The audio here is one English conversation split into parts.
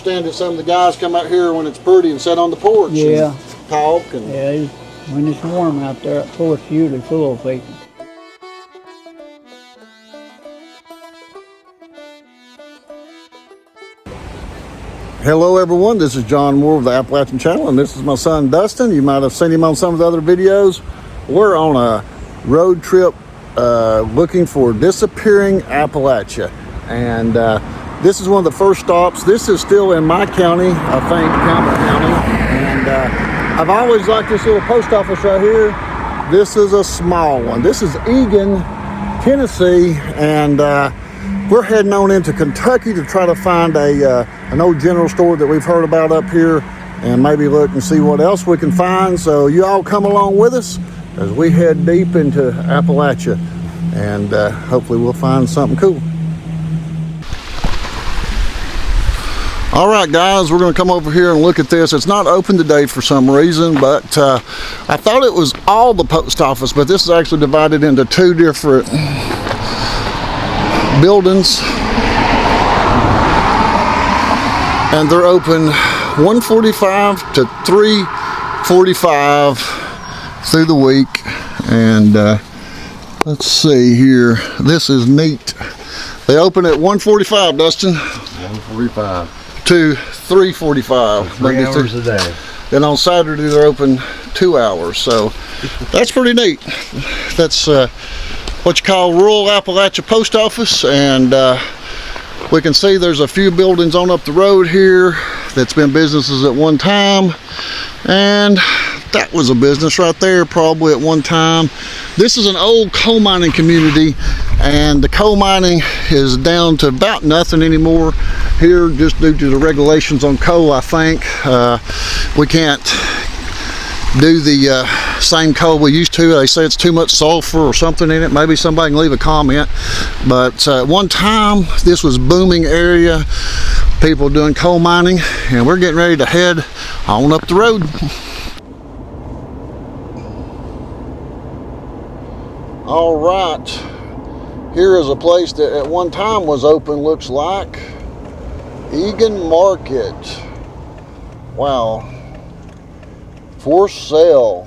Understand that some of the guys come out here when it's pretty and sit on the porch and talk. And yeah, when it's warm out there, that porch is usually full of people. Hello everyone, this is John Moore of the Appalachian channel, and this is my son Dustin. You might have seen him on some of the other videos. We're on a road trip looking for disappearing Appalachia, and this is one of the first stops. This is still in my county, I think, Campbell County, and I've always liked this little post office right here. This is a small one. This is Eagan, Tennessee, and we're heading on into Kentucky to try to find an old general store that we've heard about up here, and maybe look and see what else we can find. So you all come along with us as we head deep into Appalachia, and hopefully we'll find something cool. All right, guys, we're going to come over here and look at this. It's not open today for some reason, but I thought it was all the post office, but this is actually divided into two different buildings, and they're open 1:45 to 3:45 through the week. And let's see here, this is neat. They open at 1:45, Dustin. 1:45 to 3:45. 3 hours a day. Then on Saturday they're open 2 hours, so that's pretty neat. That's what you call rural Appalachia post office, and we can see there's a few buildings on up the road here that's been businesses at one time, and that was a business right there probably at one time. This is an old coal mining community, and the coal mining is down to about nothing anymore here, just due to the regulations on coal. I think we can't do the same coal we used to. They say it's too much sulfur or something in it. Maybe somebody can leave a comment. But at one time this was booming area, people doing coal mining, and we're getting ready to head on up the road. All right, here is a place that at one time was open, looks like. Eagan Market. Wow. For sale.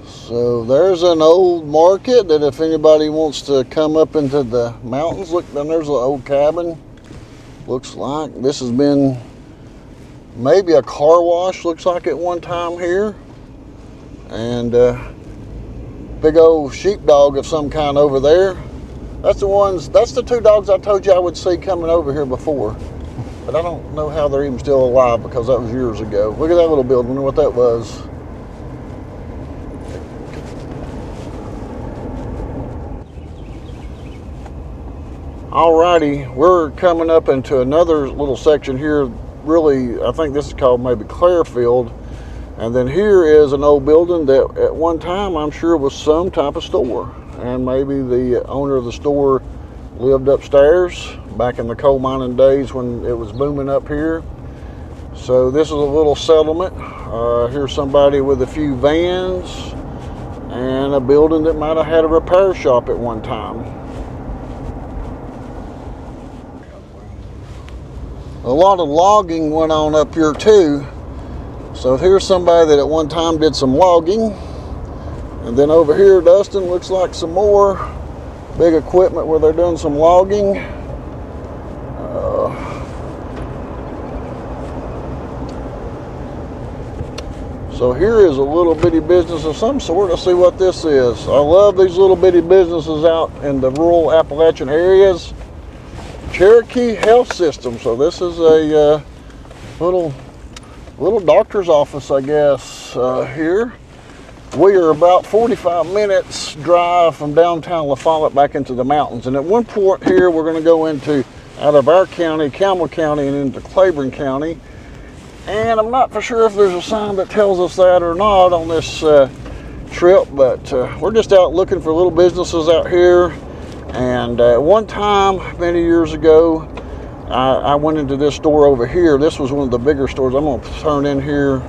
So there's an old market that if anybody wants to come up into the mountains, look, then there's an old cabin. Looks like this has been maybe a car wash, looks like at one time here. And big old sheepdog of some kind over there. That's the two dogs I told you I would see coming over here before. But I don't know how they're even still alive, because that was years ago. Look at that little building. I wonder what that was. Alrighty, we're coming up into another little section here. Really, I think this is called maybe Clarefield. And then here is an old building that at one time I'm sure was some type of store. And maybe the owner of the store lived upstairs back in the coal mining days when it was booming up here. So this is a little settlement. Here's somebody with a few vans and a building that might have had a repair shop at one time. A lot of logging went on up here too. So here's somebody that at one time did some logging. And then over here, Dustin, looks like some more big equipment where they're doing some logging. So here is a little bitty business of some sort. Let's see what this is. I love these little bitty businesses out in the rural Appalachian areas. Cherokee Health System. So this is a little doctor's office, I guess, here. We are about 45 minutes drive from downtown La Follette back into the mountains. And at one point here, we're going to go into, out of our county, Campbell County, and into Claiborne County. And I'm not for sure if there's a sign that tells us that or not on this trip, but we're just out looking for little businesses out here. And one time, many years ago, I went into this store over here. This was one of the bigger stores. I'm going to turn in here,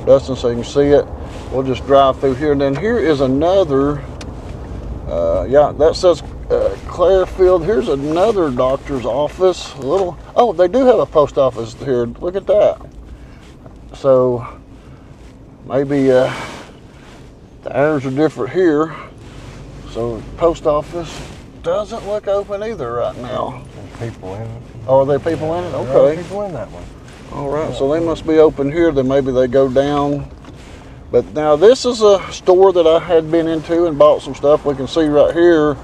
Dustin, so you can see it. We'll just drive through here. And then here is another, yeah, that says Clarefield. Here's another doctor's office. A little. Oh, they do have a post office here. Look at that. So maybe the hours are different here. So post office doesn't look open either right now. There's people in it. Oh, are there people in it? There are Okay. people in that one. All right. So they must be open here. Then maybe they go down. But now this is a store that I had been into and bought some stuff. We can see right here.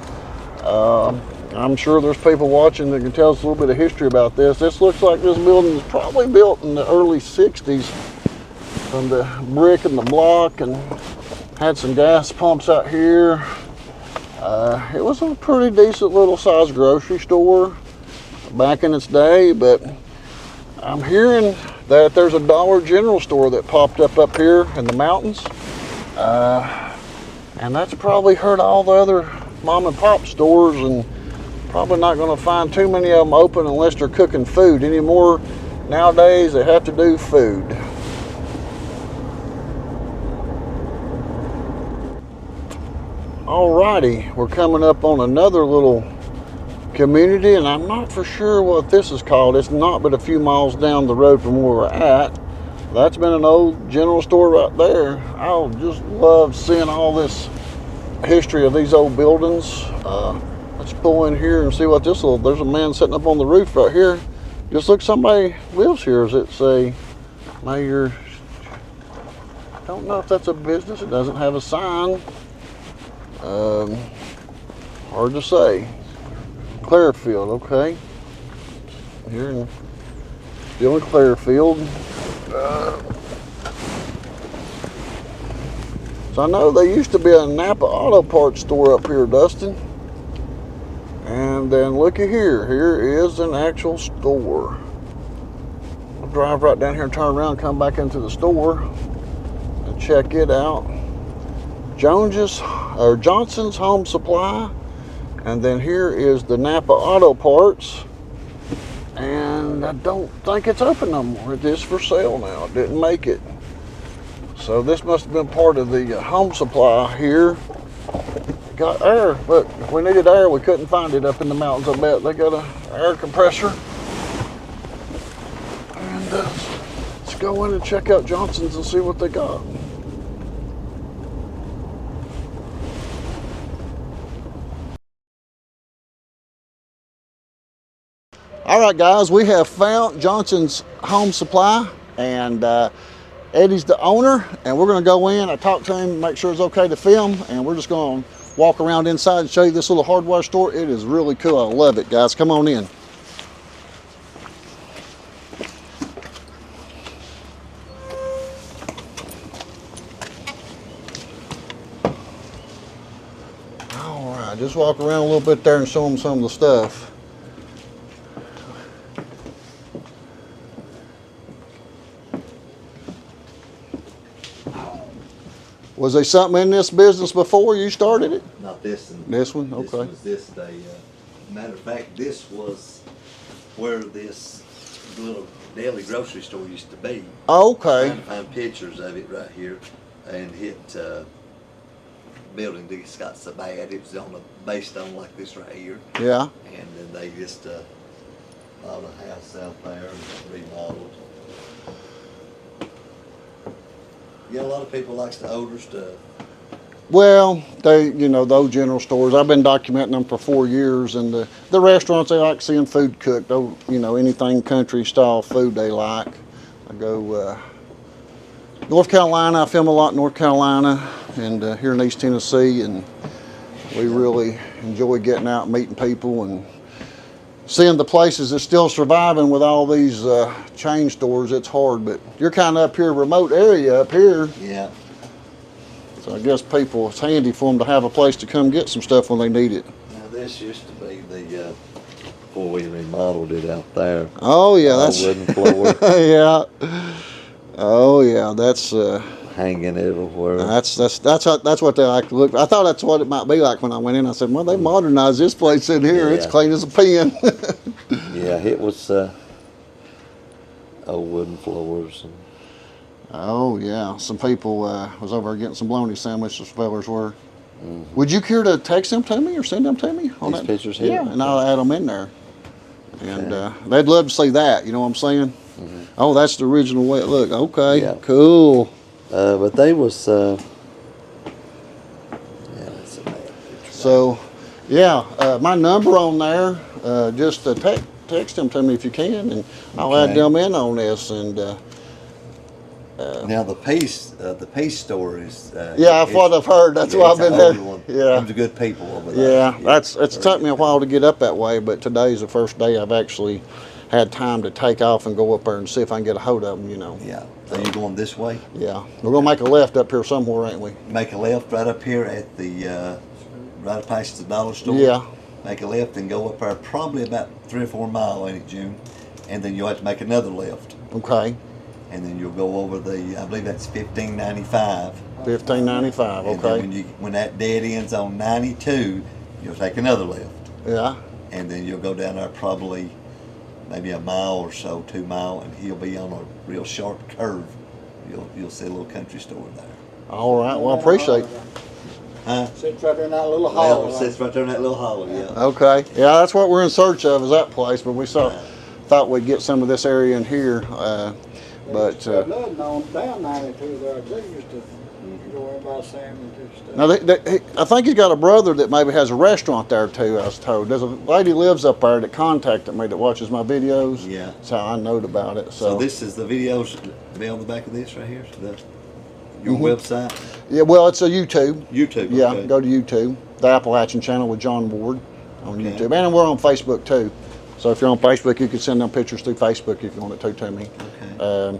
I'm sure there's people watching that can tell us a little bit of history about this. This looks like this building was probably built in the early 60s from the brick and the block, and had some gas pumps out here. It was a pretty decent little size grocery store back in its day, but I'm hearing that there's a Dollar General store that popped up here in the mountains. And that's probably hurt all the other mom and pop stores, and probably not going to find too many of them open unless they're cooking food anymore. Nowadays they have to do food. Alrighty, we're coming up on another little community, and I'm not for sure what this is called. It's not but a few miles down the road from where we're at. That's been an old general store right there. I just love seeing all this history of these old buildings. Let's pull in here and see what this little, there's a man sitting up on the roof right here. Just look, somebody lives here. Is it say Mayor? Don't know if that's a business. It doesn't have a sign. Hard to say. Clarefield, okay. Here in, still in Clarefield. So I know there used to be a Napa Auto Parts store up here, Dustin. And then looky here. Here is an actual store. I'll drive right down here and turn around, come back into the store and check it out. Johnson's Home Supply. And then here is the Napa Auto Parts. And I don't think it's open no more. It is for sale now. It didn't make it. So this must have been part of the home supply here. Got air. Look, if we needed air, we couldn't find it up in the mountains. I bet they got an air compressor. And let's go in and check out Johnson's and see what they got. All right, guys, we have found Johnson's Home Supply, and Eddie's the owner, and we're going to go in. I talked to him, make sure it's okay to film, and we're just going to walk around inside and show you this little hardware store. It is really cool. I love it, guys. Come on in. All right, just walk around a little bit there and show them some of the stuff. Was there something in this business before you started it? Not this one. This one? Okay. This was this day. Matter of fact, this was where this little daily grocery store used to be. Okay. Trying to find pictures of it right here, and hit building just got so bad. It was on a base stone like this right here. Yeah. And then they just bought a house out there and remodeled. Yeah, a lot of people likes the older stuff. Well, they, you know, those general stores, I've been documenting them for 4 years, and the restaurants, they like seeing food cooked. Oh, you know, anything country style food they like. I go North Carolina, I film a lot in North Carolina and here in East Tennessee, and we really enjoy getting out and meeting people and seeing the places that's still surviving with all these chain stores. It's hard, but you're kind of up here, remote area up here. Yeah. So I guess people, it's handy for them to have a place to come get some stuff when they need it. Now this used to be the before we remodeled it out there. Oh yeah, that's wooden floor. yeah. Oh yeah, that's Hanging everywhere. that's what they like to look. I thought that's what it might be like when I went in. I said, well, they modernized this place in here. It's Yeah. clean as a pin. Yeah, it was old wooden floors. And Oh yeah, some people was over there getting some bologna sandwiches. Fellas were. Would you care to text them to me or send them to me? On These that? pictures here? Yeah, and I'll add them in there. And they'd love to see that, you know what I'm saying? Oh, that's the original way it looked. Okay, Yeah. cool. But they was, yeah, that's a bad picture. So, yeah, my number on there, just text them to me if you can, and I'll add Okay. them in on this. And Now the Peace store is. yeah, that's what I've heard. That's why I've been there. there. Yeah. Them's good people over there. Yeah, it's took me a while to get up that way, but today's the first day I've actually had time to take off and go up there and see if I can get a hold of them, you know. Yeah. So you going this way? Yeah, we're gonna make a left up here somewhere, ain't we? Make a left right up here at the right past the dollar store. Yeah. Make a left and go up there probably about 3 or 4 miles, ain't it, June? And then you'll have to make another left. Okay. And then you'll go over I believe that's 1595. 1595. And then Okay. when that dead ends on 92, you'll take another left. Yeah. And then you'll go down there probably maybe a mile or so, 2 miles, and he'll be on a real sharp curve. You'll see a little country store there. All right. Well, I appreciate it. Huh? Sits right there in that little Well, hollow. it sits right there in that little hollow, yeah. Okay. Yeah, that's what we're in search of, is that place. But we thought we'd get some of this area in here. But nothing on down 92 there. They used to go in by Sam and do stuff. now, I think he's got a brother that maybe has a restaurant there too. I was told. There's a lady lives up there that contacted me that watches my videos. Yeah. That's how I knowed about it. So this is the videos to be on the back of this right here. Your Mm-hmm. website, Yeah. Well, it's a YouTube. YouTube. Yeah, okay. go to YouTube, the Appalachian channel with John Ward on Okay. YouTube, and we're on Facebook too. So if you're on Facebook, you can send them pictures through Facebook if you want it to me. Okay.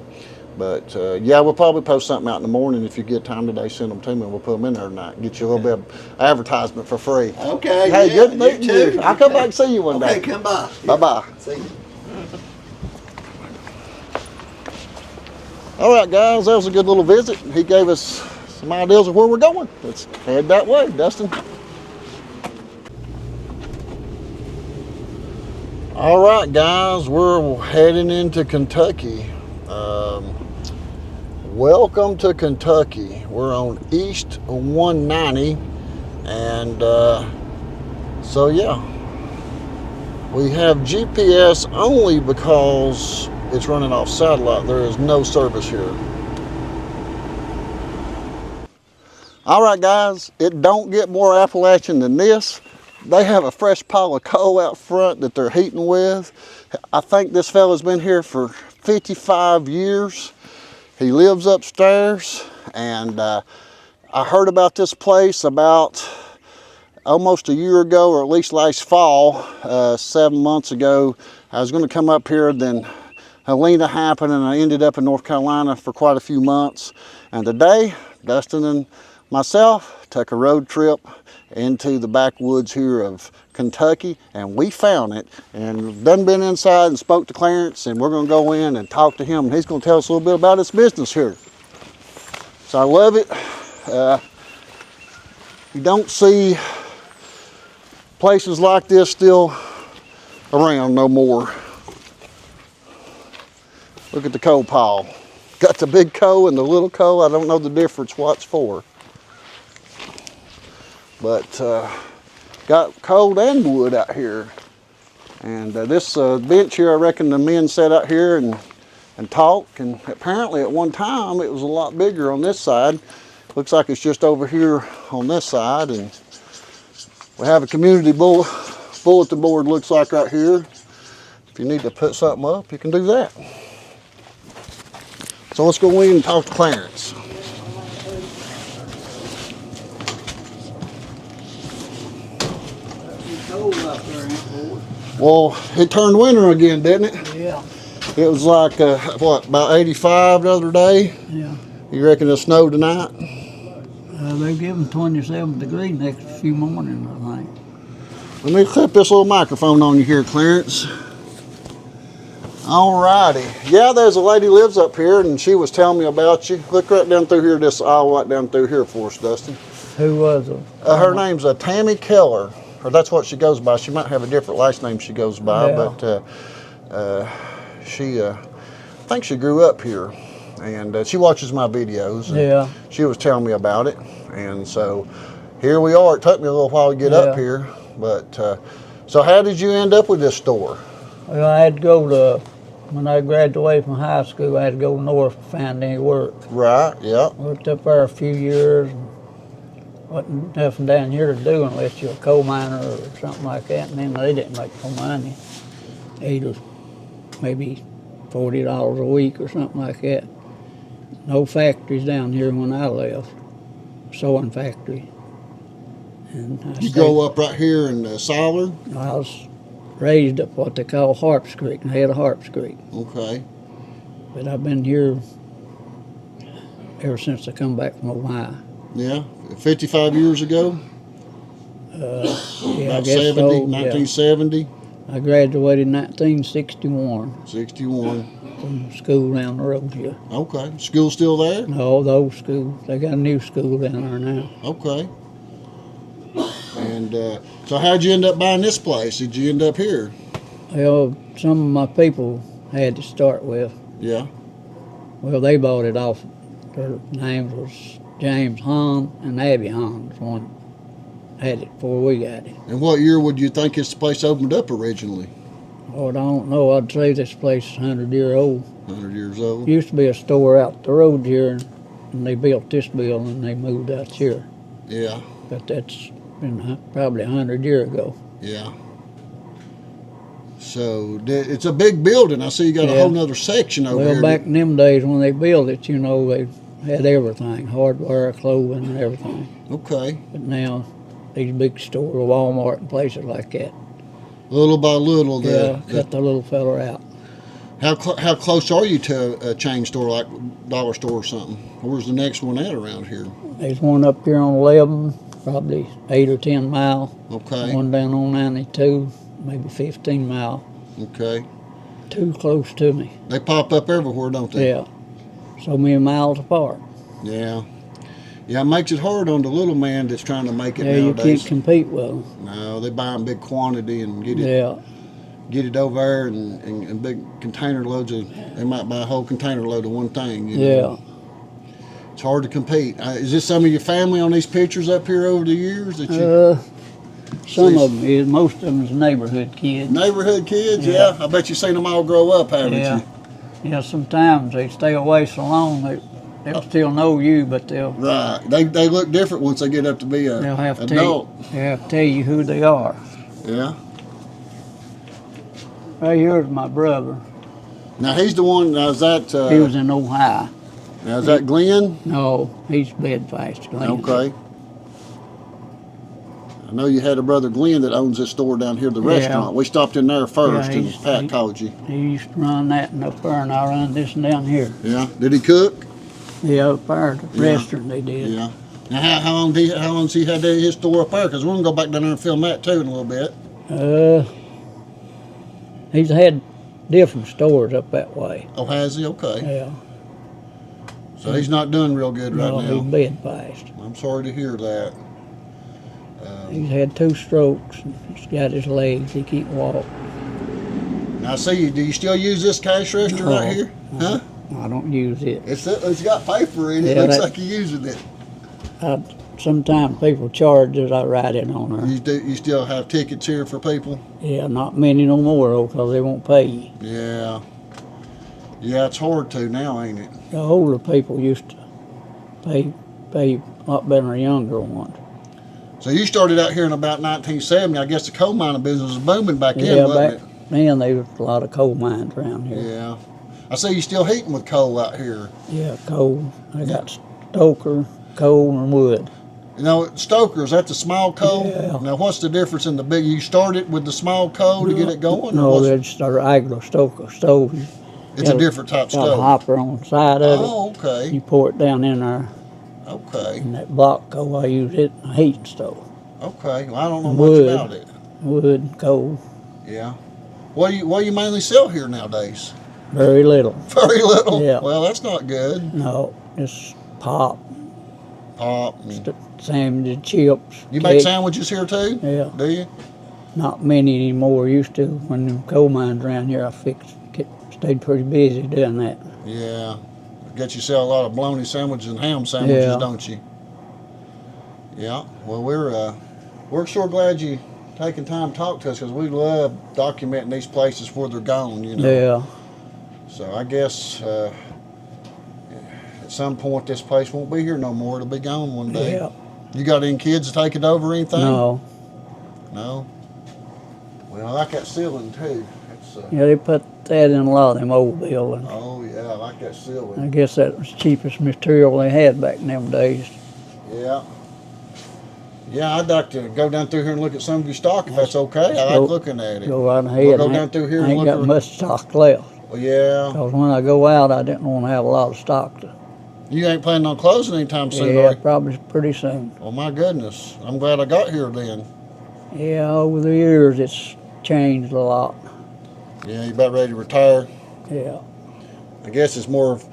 But yeah, we'll probably post something out in the morning. If you get time today, send them to me. We'll put them in there tonight. Get you a little bit of advertisement for free. Okay. Hey, yeah, good meeting too. you. I'll come back and see you one Okay, day. come by. Bye bye. See you. All right, guys, that was a good little visit. He gave us some ideas of where we're going. Let's head that way, Dustin. All right, guys, we're heading into Kentucky. Welcome to Kentucky. We're on East 190, and so yeah, we have GPS only because it's running off satellite. There is no service here. All right, guys, it don't get more Appalachian than this. They have a fresh pile of coal out front that they're heating with. I think this fella's been here for 55 years. He lives upstairs, and I heard about this place about almost a year ago, or at least last fall, 7 months ago. I was going to come up here, then Helena happened, and I ended up in North Carolina for quite a few months. And today, Dustin and myself took a road trip into the backwoods here of Kentucky, and we found it. And done been inside and spoke to Clarence, and we're going to go in and talk to him, and he's going to tell us a little bit about his business here. So I love it. You don't see places like this still around no more. Look at the coal pile. Got the big coal and the little coal. I don't know the difference what's for. But got coal and wood out here. And this bench here, I reckon the men sat out here and talk. And apparently at one time it was a lot bigger on this side. Looks like it's just over here on this side. And we have a community bulletin board, looks like right here. If you need to put something up, you can do that. So let's go in and talk to Clarence. Cold out there, ain't boy? Well, it turned winter again, didn't it? Yeah, It was like, what, about 85 the other day? yeah. You reckon it'll snow tonight? They're giving 27 degrees next few mornings, I think. Let me clip this little microphone on you here, Clarence. Alrighty. Yeah, there's a lady lives up here, and she was telling me about you. Look right down through here, this aisle right down through here for us, Dustin. Who was it? Her name's Tammy Keller, or that's what she goes by. She might have a different last name she goes by, Yeah. but she, I think she grew up here, and she watches my videos. And Yeah. she was telling me about it, and so here we are. It took me a little while to get up here, but so how did you end up with this store? Well, I had to go to, when I graduated from high school, I had to go north to find any work. Right, yeah. Worked up there a few years. Wasn't nothing down here to do unless you're a coal miner or something like that, and then they didn't make no money. Either maybe $40 a week or something like that. No factories down here when I left. Sewing factory. And You grow up right here in Siler? I was raised up what they call Harps Creek, and head of Harps Creek. Okay. But I've been here ever since I come back from Ohio. Yeah, 55 years ago? Yeah, About I guess 70, so, 1970? yeah. I graduated in 1961 61. from school down the road here. Okay. School still there? No, the old school. They got a new school down there now. Okay. And so how'd you end up buying this place? Did you end up here? Well, some of my people had to start with. Yeah. Well, they bought it off. Their names was James Hahn and Abby Hahn. Was one had it before we got it. And what year would you think this place opened up originally? Oh, I don't know. I'd say this place is 100-year-old. 100 years old? Used to be a store out the road here, and they built this building and they moved out here. Yeah. But that's been probably 100 years ago. Yeah. So it's a big building. I see you got a whole nother section over here. Well, back in them days when they built it, you know, they had everything, hardware, clothing, and everything. Okay. But now, these big stores, Walmart and places like that, Little by little, cut the little fella out. How close are you to a chain store like Dollar Store or something? Where's the next one at around here? There's one up here on 11, probably 8 or 10 mile. Okay. One down on 92, maybe 15 mile. Okay. Too close to me. They pop up everywhere, don't they? Yeah. So many miles apart. Yeah. Yeah, it makes it hard on the little man that's trying to make it Yeah, you nowadays. can't compete with them. No, they buy in big quantity and get it over there and big container loads of. They might buy a whole container load of one thing. You know? It's hard to compete. Is this some of your family on these pictures up here over the years that you? Some of them is. Most of them is neighborhood kids. Neighborhood kids, yeah. I bet you've seen them all grow up, haven't you? Yeah, sometimes they stay away so long they'll still know you, but they'll Right. They look different once they get up to be a they'll have to adult. tell you who they are. Yeah. Right here's my brother. Now he's the one. Now is that? He was in Ohio. Now is that Glenn? No, he's bedfast. Glenn. Okay. I know you had a brother Glenn that owns this store down here, the restaurant. We stopped in there first, and Pat called you. He used to run that and up there, and I run this and down here. Yeah. Did he cook? Yeah, up there at the restaurant they did. Yeah. Now how long's he had his store up there? Because we're gonna go back down there and film that too in a little bit. He's had different stores up that way. Oh, has he? Okay. Yeah. So he's not doing real good right No, now. he's bedfast. I'm sorry to hear that. He's had 2 strokes. And he's got his legs. He can't walk. Now, I see you. Do you still use this cash register right here? Huh? I don't use it. It's got paper in it. Yeah, Looks like you're using it. Sometimes people charge as I write it on there. You still have tickets here for people? Yeah, not many no more though, because they won't pay you. Yeah. Yeah, it's hard to now, ain't it? The older people used to pay a lot better than younger ones. So you started out here in about 1970. I guess the coal mining business was booming back then, wasn't it? Then there was a lot of coal mines around here. Yeah. I see you still heating with coal out here. Yeah, coal. I got stoker, coal, and wood. You know, stoker, is that the small coal? Yeah. Now, what's the difference in the big? You started with the small coal to get it going? No, they just a regular stoker stove. It's a different type got stove. a hopper on the side of it. Oh, okay. You pour it down in there. Okay. And that block coal, I use it in a heating stove. Okay. Well, I don't know Wood. much about it. Wood, coal. Yeah. What do you mainly sell here nowadays? Very little. Very little? Yeah. Well, that's not good. No, just pop, Pop. And sandwiches, chips. you make cake. sandwiches here too? Yeah. Do you? Not many anymore. Used to when the coal mines around here. Stayed pretty busy doing that. Yeah. I guess you sell a lot of bologna sandwiches and ham sandwiches, Yeah. don't you? Yeah. Well, we're sure glad you taking time to talk to us because we love documenting these places where they're gone. You know. Yeah. So I guess at some point this place won't be here no more. It'll be gone one day. Yeah. You got any kids to take it over or anything? No. No. Well, I like that ceiling too. It's, Yeah, they put that in a lot of them old buildings. oh yeah, I like that I ceiling. guess that was the cheapest material they had back in them days. Yeah. Yeah, I'd like to go down through here and look at some of your stock if that's okay. I like Go- looking at it. Go right ahead. We'll go I down ain't- through here I and ain't look got at. much stock left. Well, yeah. Because when I go out, I didn't want to have a lot of stock. You ain't planning on closing anytime soon, Yeah, are you? probably pretty soon. Oh my goodness. I'm glad I got here then. Yeah, over the years, it's changed a lot. Yeah, you about ready to retire? Yeah. I guess it's more of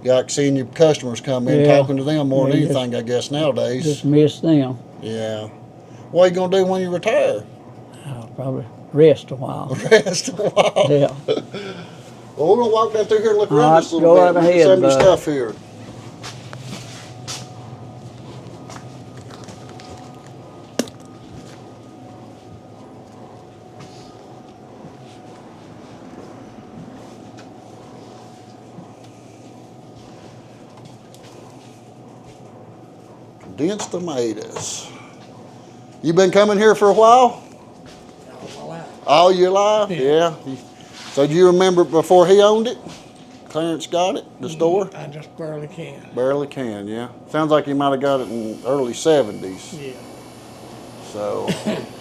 like seeing your customers come in, Yeah. talking to them more than Yeah, just- anything, I guess, nowadays. Just miss them. Yeah. What are you going to do when you retire? I'll probably rest a while. Rest a while. Yeah. Well, we're going to walk down through here and look All around right, just a little go bit. right Look at ahead, some of your bud. stuff here. Condensed tomatoes. You been coming here for a while? All your life? Yeah. So do you remember before he owned it? Clarence got it, the store? I just barely can. Barely can, yeah. Sounds like he might have got it in early 70s. Yeah. So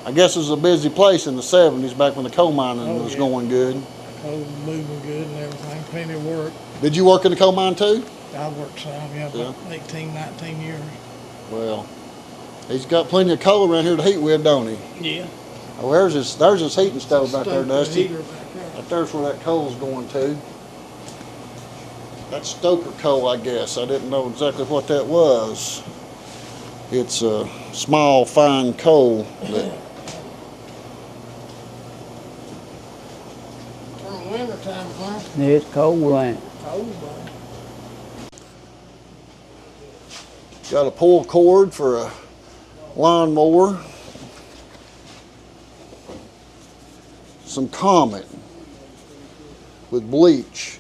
I guess it was a busy place in the 70s back when the coal mining Oh, was yeah. going good. Coal moving good and everything. Plenty of work. Did you work in the coal mine too? I worked some, about 18, 19 years. Well, he's got plenty of coal around here to heat with, don't he? Yeah. Oh, there's his heating stove right there, Stove, Dusty. heater back there. Right there's where that coal's going to. That's stoker coal, I guess. I didn't know exactly what that was. It's a small, fine coal that. During winter time, huh? It's cold, ain't it? Cold, buddy. Got a pull cord for a lawnmower. Some Comet with bleach.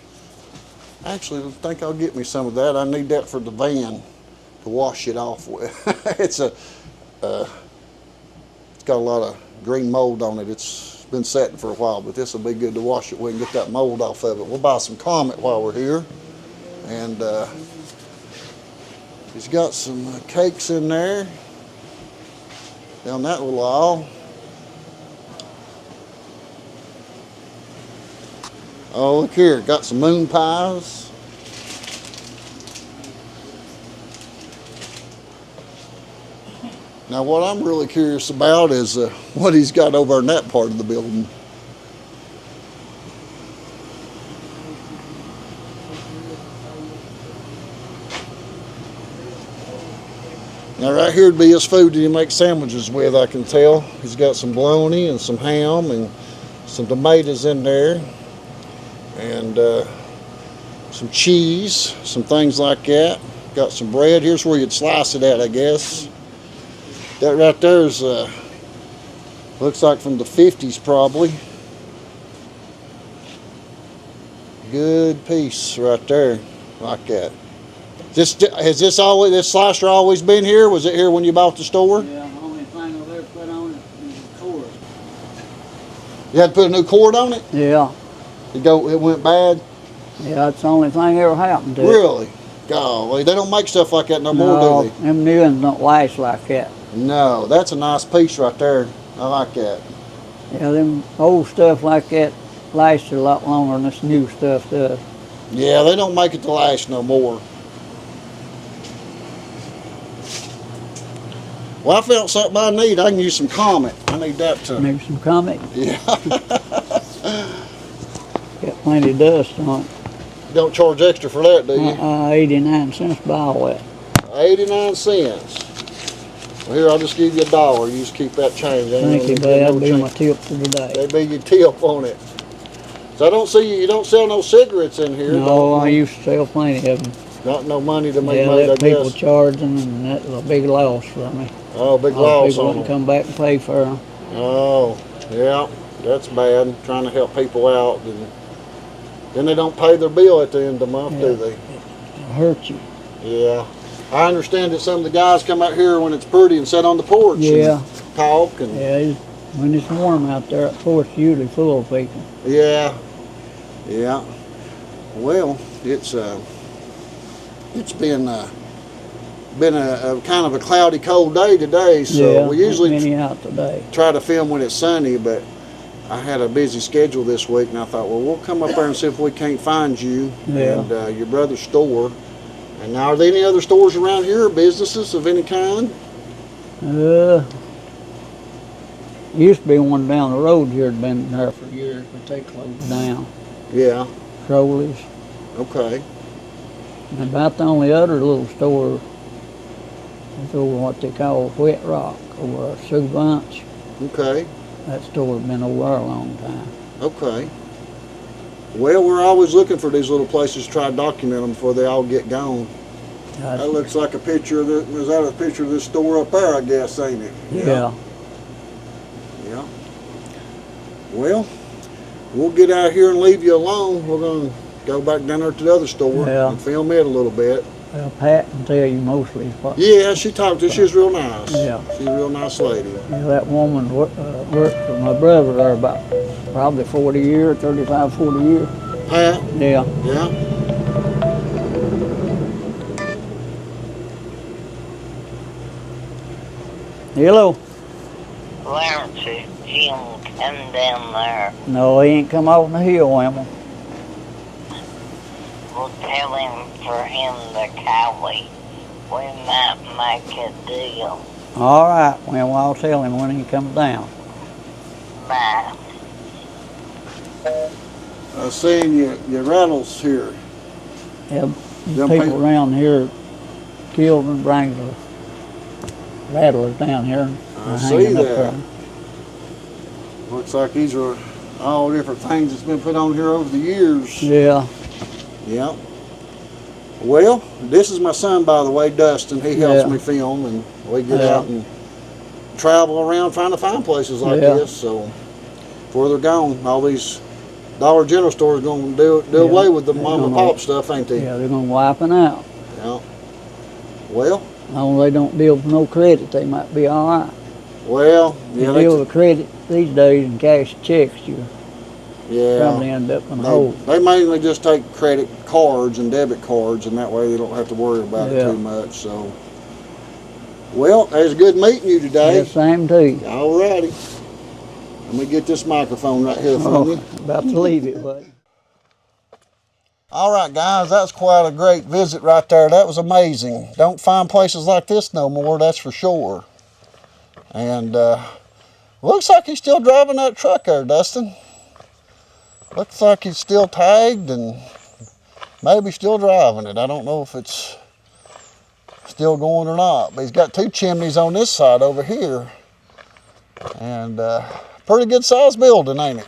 Actually, I think I'll get me some of that. I need that for the van to wash it off with. It's got a lot of green mold on it. It's been setting for a while, but this will be good to wash it with and get that mold off of it. We'll buy some Comet while we're here. And he's got some cakes in there down that little aisle. Oh, look here, got some moon pies. Now, what I'm really curious about is what he's got over in that part of the building. Now, right here would be his food that he makes sandwiches with, I can tell. He's got some bologna and some ham and some tomatoes in there. And some cheese, some things like that. Got some bread. Here's where you'd slice it at, I guess. That right there is, looks like from the 50s probably. Good piece right there, like that. Has this slicer always been here? Was it here when you bought the store? Yeah, the only thing I've ever put on it is the cord. You had to put a new cord on it? Yeah. It went bad? Yeah, that's the only thing ever happened to it. Really? Golly, they don't make stuff like that no more, No, do they? them new ones don't last like that. No, that's a nice piece right there. I like that. Yeah, them old stuff like that lasts a lot longer than this new stuff does. Yeah, they don't make it to last no more. Well, I found something I need. I can use some Comet. I need that too. Maybe some Comet. Yeah. Got plenty of dust on it. You don't charge extra for that, do you? 89 cents by all that. 89 cents. Well, here, I'll just give you $1. You just keep that change. Thank you, bud. That'll be my tip for today. That'd be your tip on it. So I don't see you don't sell no cigarettes in here. No, I used to sell plenty of them. Not no money to make Yeah, money, I let people guess. charging, and that was a big loss for me. Oh, big All loss people on wouldn't them. come back and pay for them. Oh, yeah, that's bad. Trying to help people out, and then they don't pay their bill at the end of the month, do Yeah. they? It'll hurt you. Yeah. I understand that some of the guys come out here when it's pretty and sit on the porch Yeah. and talk and When it's warm out there, that porch is usually full of people. yeah. Well, it's been a kind of a cloudy, cold day today, so we usually many out today. try to film when it's sunny, but I had a busy schedule this week, and I thought, well, we'll come up there and see if we can't find you Yeah. and your brother's store. And now, are there any other stores around here, or businesses of any kind? Used to be one down the road here, had been there for years, but they closed down. Yeah. Crowley's. Okay. And about the only other little store is over what they call Wet Rock, over Sioux Bunch. Okay. That store's been over there a long time. Okay. Well, we're always looking for these little places to try to document them before they all get gone. That looks like a picture of the, is that a picture of this store up there, I guess, ain't it? Yeah. Yeah. Well, we'll get out here and leave you alone. We're going to go back down there to the other store Yeah. and film it a little bit. Well, Pat can tell you mostly what. Yeah, she talked to us. She's real nice. Yeah. She's a real nice lady. That woman worked for my brother there about probably 40 years, 35, 40 years. Pat? Yeah. Yeah. Hello. Clarence, is Jim come down there? No, he ain't come out on the hill, Emma. We'll tell him for him to call me. We might make a deal. All right. Well, I'll tell him when he comes down. Bye. I seen your rattles here. Yeah, Them people people- around here killed and bring the rattlers down here. I and see hang 'em up that. there. Looks like these are all different things that's been put on here over the years. Yeah. Yeah. Well, this is my son, by the way, Dustin. He helps Yeah. me film, and we get Yeah. out and travel around trying to find places like Yeah. this. So before they're gone, all these Dollar General stores going to do Yeah. away with the They're mom and gonna- pop stuff, ain't they? Yeah, they're gonna wipe it out. Yeah. Well, As long as they don't deal with no credit, they might be all right. well, If yeah, you they, deal with credit these days and cash checks, you yeah. probably end up in a hole. They mainly just take credit cards and debit cards, and that way they don't have to worry about it Yeah. too much. So, well, it was good meeting you today. Yeah, same to you. All righty. Let me get this microphone right here from you. About to leave it, buddy. All right, guys, that's quite a great visit right there. That was amazing. Don't find places like this no more, that's for sure. And looks like he's still driving that truck there, Dustin. Looks like he's still tagged and maybe still driving it. I don't know if it's still going or not, but he's got two chimneys on this side over here. And pretty good sized building, ain't it?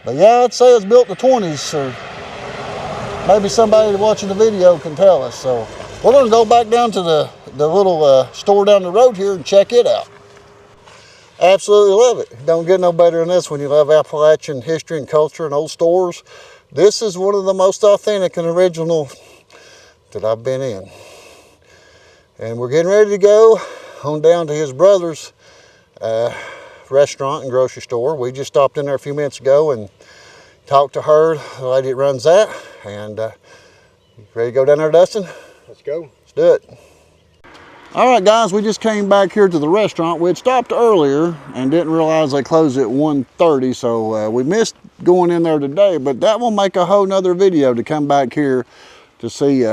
But yeah, I'd say it's built in the 20s, or maybe somebody watching the video can tell us. So we're gonna go back down to the little store down the road here and check it out. Absolutely love it. Don't get no better than this when you love Appalachian history and culture and old stores. This is one of the most authentic and original that I've been in. And we're getting ready to go on down to his brother's restaurant and grocery store. We just stopped in there a few minutes ago and talked to her, the lady that runs that. And ready to go down there, Dustin? Let's go. Let's do it. All right, guys, we just came back here to the restaurant. We had stopped earlier and didn't realize they closed at 1:30, so we missed going in there today, but that will make a whole nother video to come back here to see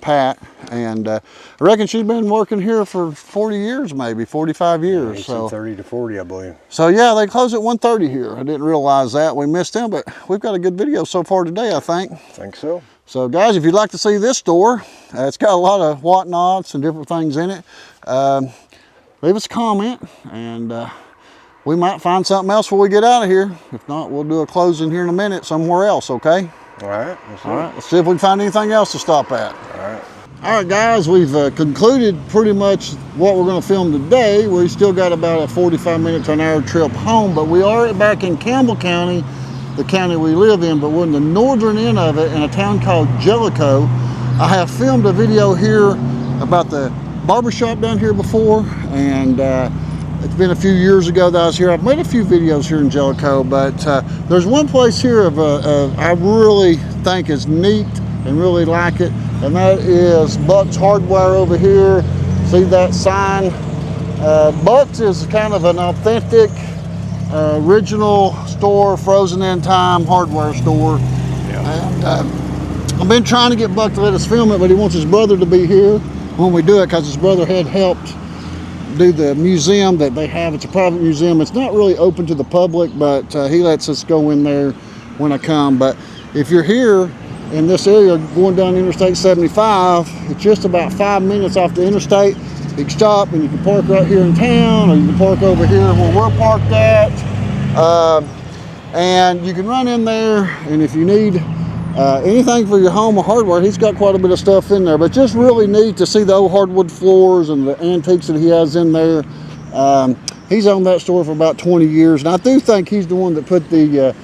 Pat. And I reckon she's been working here for 40 years, maybe 45 years. So 30 to 40, I believe. So yeah, they close at 1:30 here. I didn't realize that. We missed them, but we've got a good video so far today, I think. Think so. So guys, if you'd like to see this store, it's got a lot of whatnots and different things in it. Leave us a comment, and we might find something else before we get out of here. If not, we'll do a closing here in a minute somewhere else, okay? All right. All right, let's see if we can find anything else to stop at. All right. All right, guys, we've concluded pretty much what we're going to film today. We still got about a 45-minute to an hour trip home, but we are back in Campbell County, the county we live in, but we're in the northern end of it in a town called Jellico. I have filmed a video here about the barbershop down here before, and it's been a few years ago that I was here. I've made a few videos here in Jellico, but there's one place here I really think is neat and really like it, and that is Buck's Hardware over here. See that sign? Buck's is kind of an authentic, original store, frozen in time hardware store. And I've been trying to get Buck to let us film it, but he wants his brother to be here when we do it, because his brother had helped do the museum that they have. It's a private museum. It's not really open to the public, but he lets us go in there when I come. But if you're here in this area going down Interstate 75, it's just about 5 minutes off the interstate. You can stop and you can park right here in town, or you can park over here where we're parked at. And you can run in there, and if you need anything for your home or hardware, he's got quite a bit of stuff in there. But just really neat to see the old hardwood floors and the antiques that he has in there. He's owned that store for about 20 years, and I do think he's the one that put the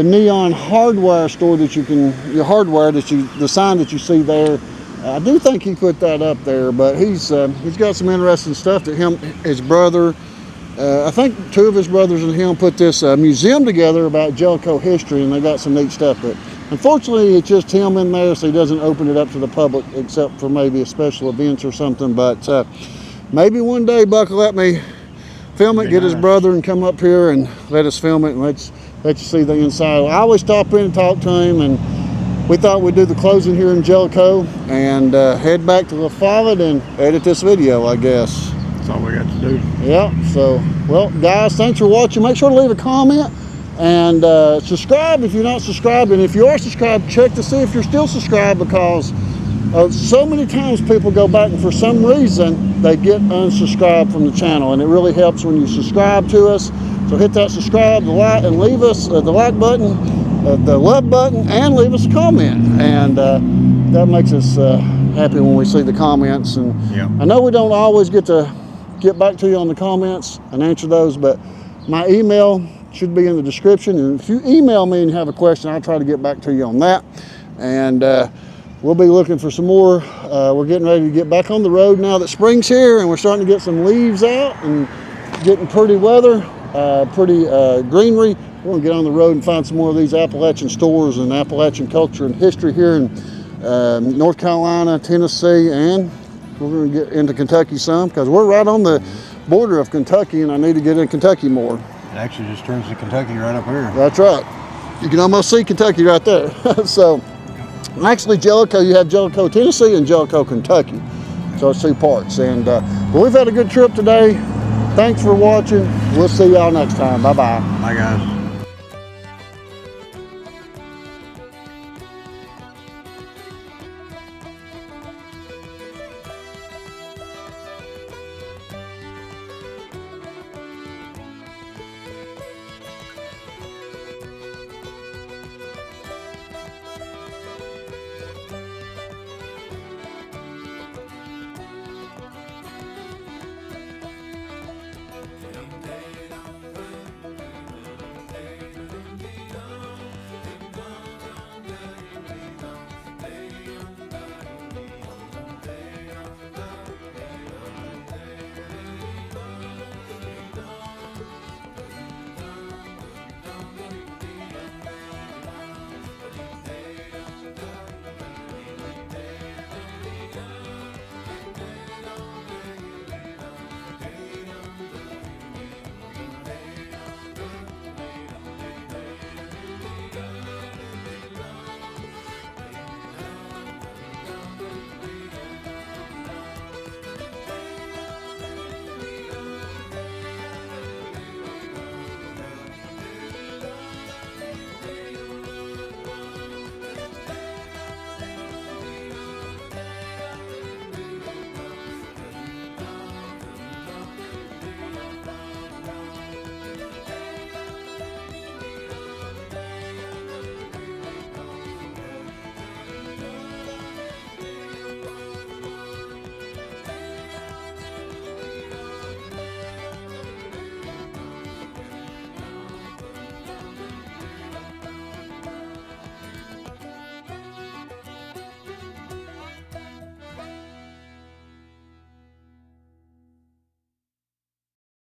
neon hardware store that you can, your hardware that you, the sign that you see there. I do think he put that up there, but he's got some interesting stuff that his brother, I think two of his brothers and him put this museum together about Jellico history, and they got some neat stuff. But unfortunately, it's just him in there, so he doesn't open it up to the public except for maybe a special events or something. But maybe one day Buck will let me film it, get his brother and come up here and let us film it and let you see the inside. I always stop in and talk to him, and we thought we'd do the closing here in Jellico and head back to La Follette and edit this video, I guess. That's all we got to do. Yeah, so, well, guys, thanks for watching. Make sure to leave a comment and subscribe if you're not subscribed. And if you are subscribed, check to see if you're still subscribed, because so many times people go back and for some reason they get unsubscribed from the channel, and it really helps when you subscribe to us. So hit that subscribe, the like, and leave us the like button, the love button, and leave us a comment. And that makes us happy when we see the comments. And I know we don't always get to get back to you on the comments and answer those, but my email should be in the description. And if you email me and you have a question, I'll try to get back to you on that. And we'll be looking for some more. We're getting ready to get back on the road now that spring's here, and we're starting to get some leaves out and getting pretty weather. Pretty greenery. We're going to get on the road and find some more of these Appalachian stores and Appalachian culture and history here in North Carolina, Tennessee, and we're going to get into Kentucky some, because we're right on the border of Kentucky, and I need to get in Kentucky more. It actually just turns to Kentucky right up here. That's right. You can almost see Kentucky right there. So, actually, Jellico, you have Jellico, Tennessee, and Jellico, Kentucky. So it's two parts. And but we've had a good trip today. Thanks for watching. We'll see y'all next time. Bye-bye. Bye, guys.